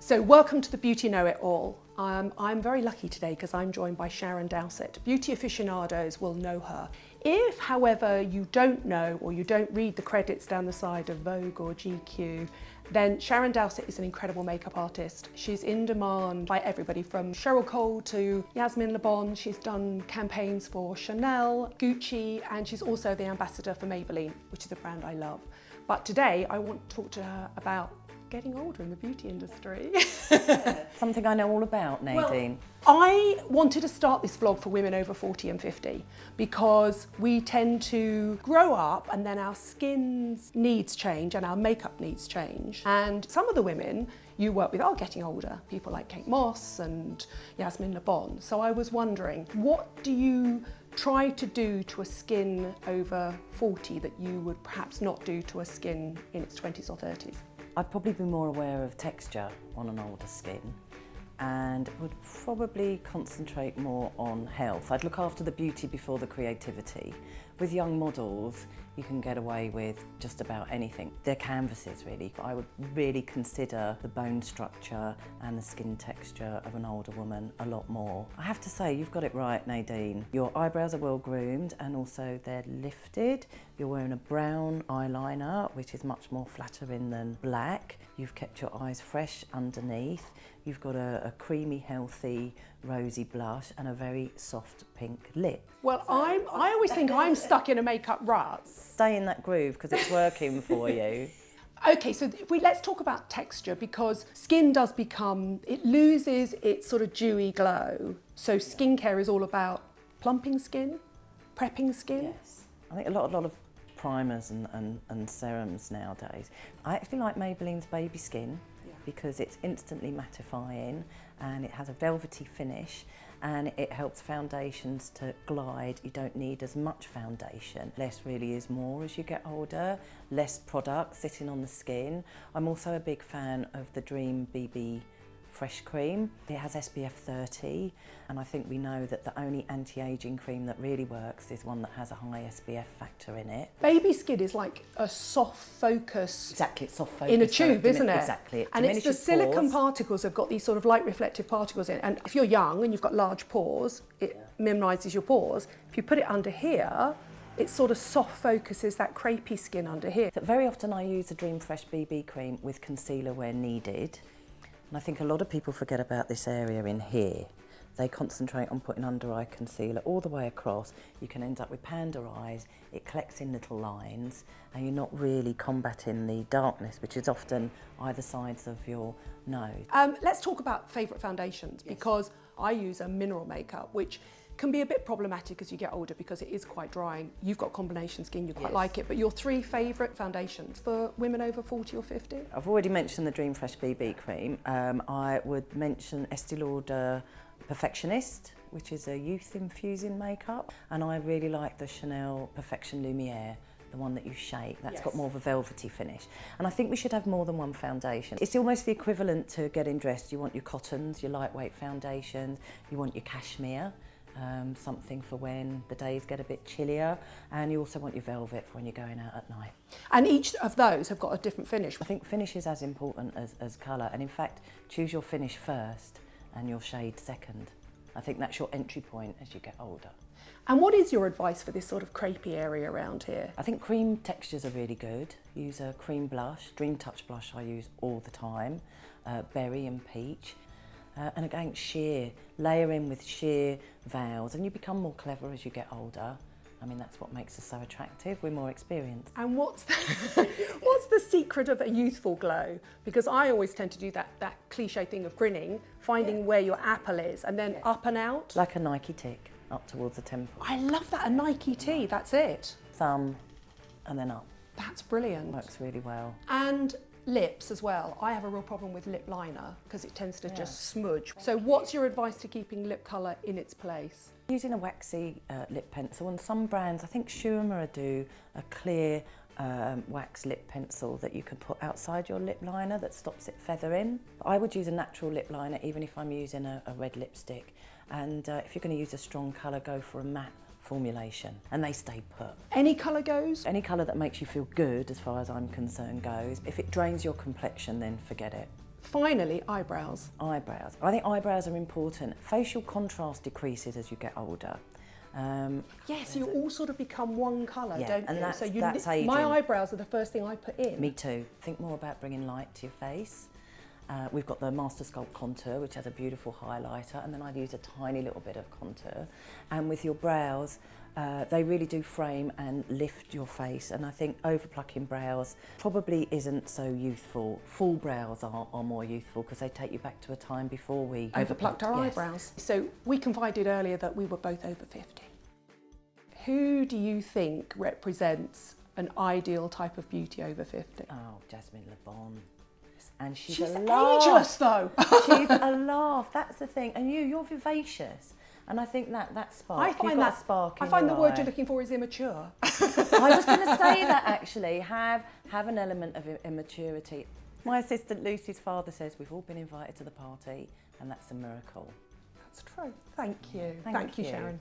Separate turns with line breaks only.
So welcome to the Beauty Know-It-All. I'm very lucky today because I'm joined by Sharon Dowsett. Beauty aficionados will know her. If, however, you don't know or you don't read the credits down the side of Vogue or GQ, then Sharon Dowsett is an incredible makeup artist. She's in demand by everybody from Cheryl Cole to Yasmin, LeBon. She's done campaigns for Chanel, Gucci, and she's also the ambassador for Maybelline, which is a brand I love. But today I want to talk to her about getting older in the beauty industry.
Something I know all about, Nadine.
Well, I wanted to start this vlog for women over 40 and 50 because we tend to grow up and then our skin's needs change and our makeup needs change. And some of the women you work with are getting older, people like Kate Moss and Yasmin, LeBon. So I was wondering, what do you try to do to a skin over 40 that you would perhaps not do to a skin in its 20s or 30s?
I'd probably be more aware of texture on an older skin and would probably concentrate more on health. I'd look after the beauty before the creativity. With young models, you can get away with just about anything. They're canvases, really. I would really consider the bone structure and the skin texture of an older woman a lot more. I have to say, you've got it right, Nadine. Your eyebrows are well groomed and also they're lifted. You're wearing a brown eyeliner, which is much more flattering than black. You've kept your eyes fresh underneath. You've got a creamy, healthy, rosy blush and a very soft pink lip.
Well, I always think I'm stuck in a makeup rut.
Stay in that groove because it's working for you.
Okay, so let's talk about texture because skin does become, it loses its sort of dewy glow. So skincare is all about plumping skin, prepping skin.
Yes. I think a lot of primers and serums nowadays. I actually like Maybelline's Baby Skin because it's instantly mattifying and it has a velvety finish and it helps foundations to glide. You don't need as much foundation. Less really is more as you get older, less product sitting on the skin. I'm also a big fan of the Dream BB Fresh Cream. It has SPF 30 and I think we know that the only anti-aging cream that really works is one that has a high SPF factor in it.
Baby Skin is like a soft focus.
Exactly, it's soft focus.
In a tube, isn't it?
Exactly. It
and it's the silicone
pores.
particles have got these sort of light reflective particles in it. And if you're young and you've got large pores, it minimises your pores. If you put it under here, it sort of soft focuses that crepey skin under here.
So very often I use the Dream Fresh BB cream with concealer where needed. And I think a lot of people forget about this area in here. They concentrate on putting under eye concealer all the way across. You can end up with panda eyes, it collects in little lines, and you're not really combating the darkness, which is often either sides of your nose.
Let's talk about favourite foundations, because I use a mineral makeup, which can be a bit problematic as you get older because it is quite drying. You've got combination skin, you quite like it, but your three favourite foundations for women over 40 or 50?
I've already mentioned the Dream Fresh BB cream. I would mention Estee Lauder Perfectionist, which is a youth infusing makeup, and I really like the Chanel Perfection Lumiere, the one that you shake. That's got more of a velvety finish. And I think we should have more than one foundation. It's almost the equivalent to getting dressed. You want your cottons, your lightweight foundations, you want your cashmere, something for when the days get a bit chillier, and you also want your velvet for when you're going out at night.
And each of those have got a different finish.
I think finish is as important as colour, and in fact choose your finish first and your shade second. I think that's your entry point as you get older.
And what is your advice for this sort of crepey area around here?
I think cream textures are really good. Use a cream blush, Dream Touch blush I use all the time, berry and peach. And again, sheer, layer in with sheer veils, and you become more clever as you get older. I mean, that's what makes us so attractive. We're more experienced.
And what's the secret of a youthful glow? Because I always tend to do that cliche thing of grinning, finding where your apple is, and then up and out.
Like a Nike tick, up towards the temple.
I love that, a Nike tee, that's it.
Thumb, and then up.
That's brilliant.
Works really well.
And lips as well. I have a real problem with lip liner because it tends to just smudge. So what's your advice to keeping lip colour in its place?
Using a waxy lip pencil, and some brands, I think Uemura do a clear wax lip pencil that you can put outside your lip liner that stops it feathering. I would use a natural lip liner even if I'm using a red lipstick, and if you're going to use a strong colour, go for a matte formulation, and they stay put.
Any colour goes?
Any colour that makes you feel good, as far as I'm concerned, goes. If it drains your complexion, then forget it.
Finally, eyebrows.
Eyebrows. I think eyebrows are important. Facial contrast decreases as you get older.
Yes, you all sort of become one colour,
Yeah,
don't
and
you?
that's aging.
My eyebrows are the first thing I put in.
Me too. Think more about bringing light to your face. We've got the Master Sculpt Contour, which has a beautiful highlighter, and then I'd use a tiny little bit of contour. And with your brows, they really do frame and lift your face, and I think over-plucking brows probably isn't so youthful. Full brows are more youthful because they take you back to a time before we
Overplucked our
yes.
eyebrows. So we confided earlier that we were both over 50. Who do you think represents an ideal type of beauty over 50?
Oh, Yasmin, LeBon. And she's
Ageless
a laugh.
though.
She's a laugh, that's the thing. And you're vivacious. And I think that spark,
I find
that spark in
I find
your
the word
eye.
you're looking for is immature.
I was going to say that actually, have an element of immaturity. My assistant Lucy's father says we've all been invited to the party, and that's a miracle.
That's true. Thank you.
Thank
you,
you.
Sharon.